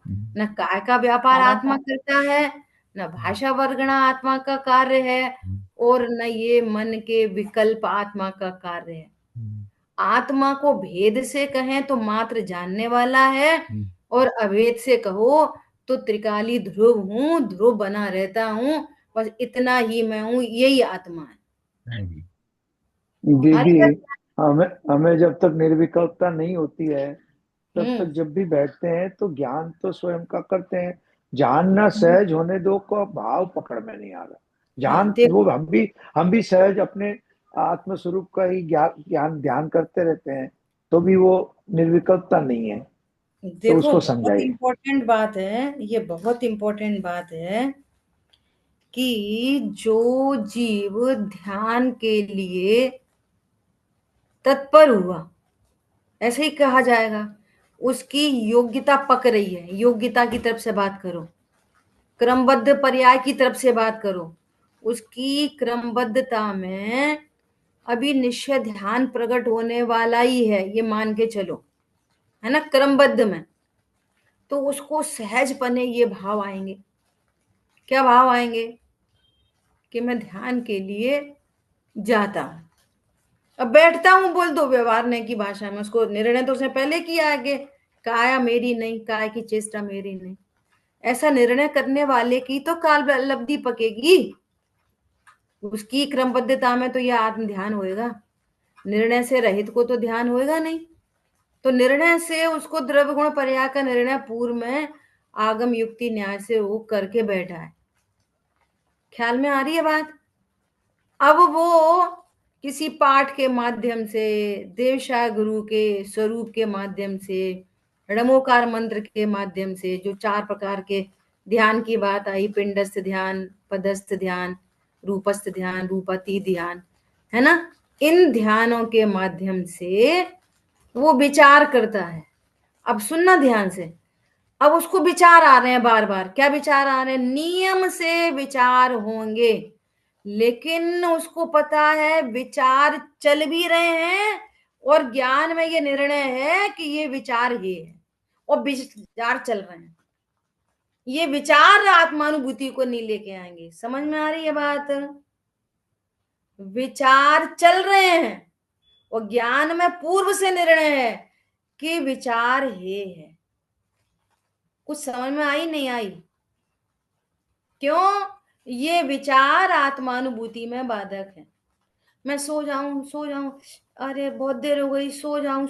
न काय का व्यापार आत्मा करता है, न भाषा वर्गणा आत्मा का कार्य है, और न ये मन के विकल्प आत्मा का कार्य है। आत्मा को भेद से कहें तो मात्र जानने वाला है, और अभेद से कहो तो त्रिकाली ध्रुव हूं, ध्रुव बना रहता हूं, बस इतना ही मैं हूं, यही आत्मा है। दीदी, हमें हमें जब तक निर्विकल्पता नहीं होती है, तब तक जब भी बैठते हैं तो ज्ञान तो स्वयं का करते हैं। जानना सहज होने दो को भाव पकड़ में नहीं आ रहा। हाँ जान वो देखो, हम भी सहज अपने आत्म स्वरूप का ही ज्ञान ध्यान करते रहते हैं, तो भी वो निर्विकल्पता नहीं है। तो देखो उसको बहुत समझाइए। इंपॉर्टेंट बात है, ये बहुत इंपॉर्टेंट बात है कि जो जीव ध्यान के लिए तत्पर हुआ, ऐसे ही कहा जाएगा, उसकी योग्यता पक रही है। योग्यता की तरफ से बात करो, क्रमबद्ध पर्याय की तरफ से बात करो, उसकी क्रमबद्धता में अभी निश्चय ध्यान प्रकट होने वाला ही है, ये मान के चलो, है ना, क्रमबद्ध में। तो उसको सहज पने ये भाव आएंगे। क्या भाव आएंगे? कि मैं ध्यान के लिए जाता हूं। अब बैठता हूं बोल दो व्यवहारने की भाषा में, उसको निर्णय तो उसने पहले किया है कि काया मेरी नहीं, काय की चेष्टा मेरी नहीं। ऐसा निर्णय करने वाले की तो काल लब्धि पकेगी, उसकी क्रमबद्धता में तो यह आत्म ध्यान होएगा। निर्णय से रहित को तो ध्यान होएगा नहीं। तो निर्णय से उसको द्रव्य गुण पर्याय का निर्णय पूर्व में आगम युक्ति न्याय से वो करके बैठा है। ख्याल में आ रही है बात? अब वो किसी पाठ के माध्यम से, देवशाह गुरु के स्वरूप के माध्यम से, णमोकार मंत्र के माध्यम से, जो 4 प्रकार के ध्यान की बात आई, पिंडस्थ ध्यान, पदस्थ ध्यान, रूपस्थ ध्यान, रूपातीत ध्यान, है ना, इन ध्यानों के माध्यम से वो विचार करता है। अब सुनना ध्यान से, अब उसको विचार आ रहे हैं बार बार। क्या विचार आ रहे हैं? नियम से विचार होंगे, लेकिन उसको पता है विचार चल भी रहे हैं, और ज्ञान में ये निर्णय है कि ये विचार ही है, और विचार चल रहे हैं। ये विचार आत्मानुभूति को नहीं लेके आएंगे। समझ में आ रही है बात? विचार चल रहे हैं और ज्ञान में पूर्व से निर्णय है कि विचार है। कुछ समझ में आई नहीं आई? क्यों? ये विचार आत्मानुभूति में बाधक है। मैं सो जाऊं, अरे बहुत देर हो गई, सो जाऊं,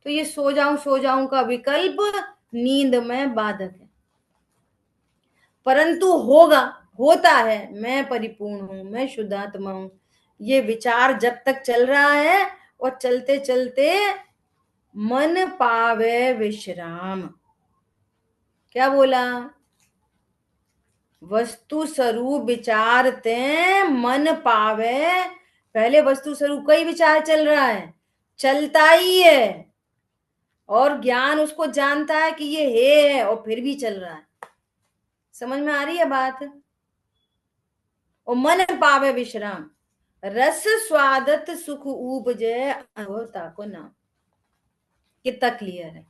तो ये सो जाऊं का विकल्प नींद में बाधक है। परंतु होता है, मैं परिपूर्ण हूं, मैं शुद्धात्मा हूं, ये विचार जब तक चल रहा है और चलते चलते मन पावे विश्राम। क्या बोला? वस्तु स्वरूप विचारते मन पावे। पहले वस्तु स्वरूप का ही विचार चल रहा है, चलता ही है, और ज्ञान उसको जानता है कि ये है, और फिर भी चल रहा है। समझ में आ रही है बात? और मन पावे विश्राम, रस स्वादत सुख उपजे अनुभवता को नाम। कितना क्लियर है?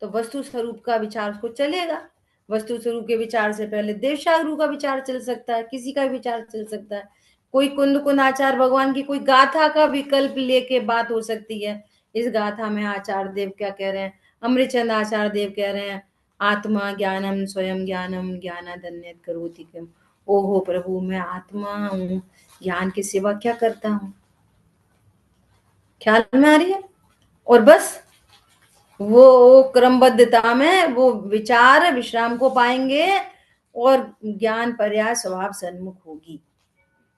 तो वस्तु स्वरूप का विचार उसको चलेगा। वस्तु स्वरूप के विचार से पहले देवशागुरु का विचार चल सकता है, किसी का विचार चल सकता है, कोई कुंद कुंदाचार्य भगवान की कोई गाथा का विकल्प लेके बात हो सकती है। इस गाथा में आचार्य देव क्या कह रहे हैं? अमृतचंद आचार्य देव कह रहे हैं, आत्मा ज्ञानम स्वयं ज्ञानम ज्ञानादन्यत करोति किम। ओहो प्रभु, मैं आत्मा हूँ, ज्ञान के सिवा क्या करता हूँ? ख्याल में आ रही है? और बस वो क्रमबद्धता में वो विचार विश्राम को पाएंगे और ज्ञान पर्याय स्वभाव सन्मुख होगी।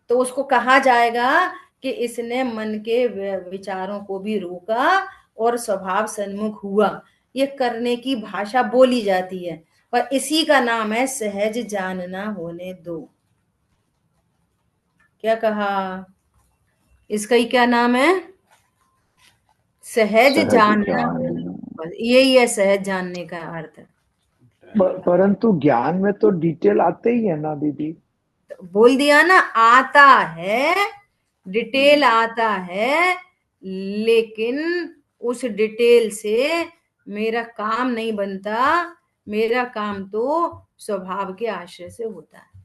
तो उसको कहा जाएगा कि इसने मन के विचारों को भी रोका और स्वभाव सन्मुख हुआ। ये करने की भाषा बोली जाती है, और इसी का नाम है सहज जानना होने दो। क्या कहा? इसका ही क्या नाम है? सहज जानना। यही है सहज जानने का अर्थ। परंतु ज्ञान में तो डिटेल आते ही है ना दीदी। बोल दिया ना, आता है, डिटेल आता है, लेकिन उस डिटेल से मेरा काम नहीं बनता। मेरा काम तो स्वभाव के आश्रय से होता है।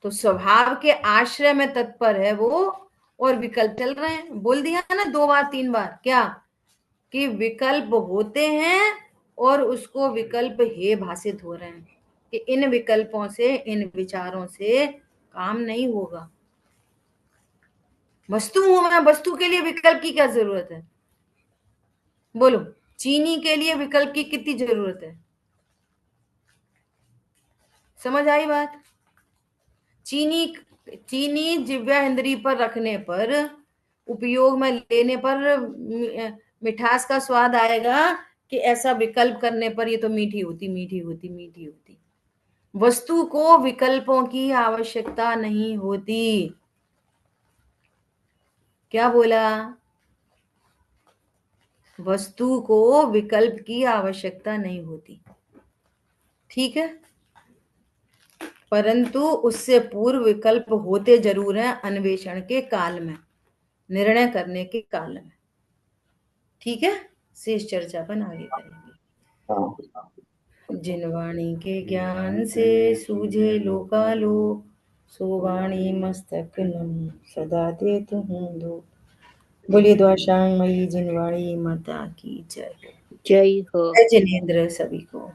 तो स्वभाव के आश्रय में तत्पर है वो, और विकल्प चल रहे हैं। बोल दिया ना 2 बार 3 बार, क्या कि विकल्प होते हैं और उसको विकल्प हे भाषित हो रहे हैं कि इन विकल्पों से, इन विचारों से काम नहीं होगा। वस्तु हूं मैं, वस्तु के लिए विकल्प की क्या जरूरत है? बोलो, चीनी के लिए विकल्प की कितनी जरूरत है? समझ आई बात? चीनी जिह्वा इंद्री पर रखने पर, उपयोग में लेने पर मिठास का स्वाद आएगा कि ऐसा विकल्प करने पर ये तो मीठी होती। वस्तु को विकल्पों की आवश्यकता नहीं होती। क्या बोला? वस्तु को विकल्प की आवश्यकता नहीं होती, ठीक है? परंतु उससे पूर्व विकल्प होते जरूर हैं, अन्वेषण के काल में, निर्णय करने के काल में। ठीक है, शेष चर्चा अपन आगे करेंगे। जिन वाणी के ज्ञान से सूझे लोकालोक, सो वाणी मस्तक नम सदा देत हूँ दो। बोलिए द्वाशांग मई जिनवाणी माता की जय। जय हो। जय जिनेन्द्र सभी को।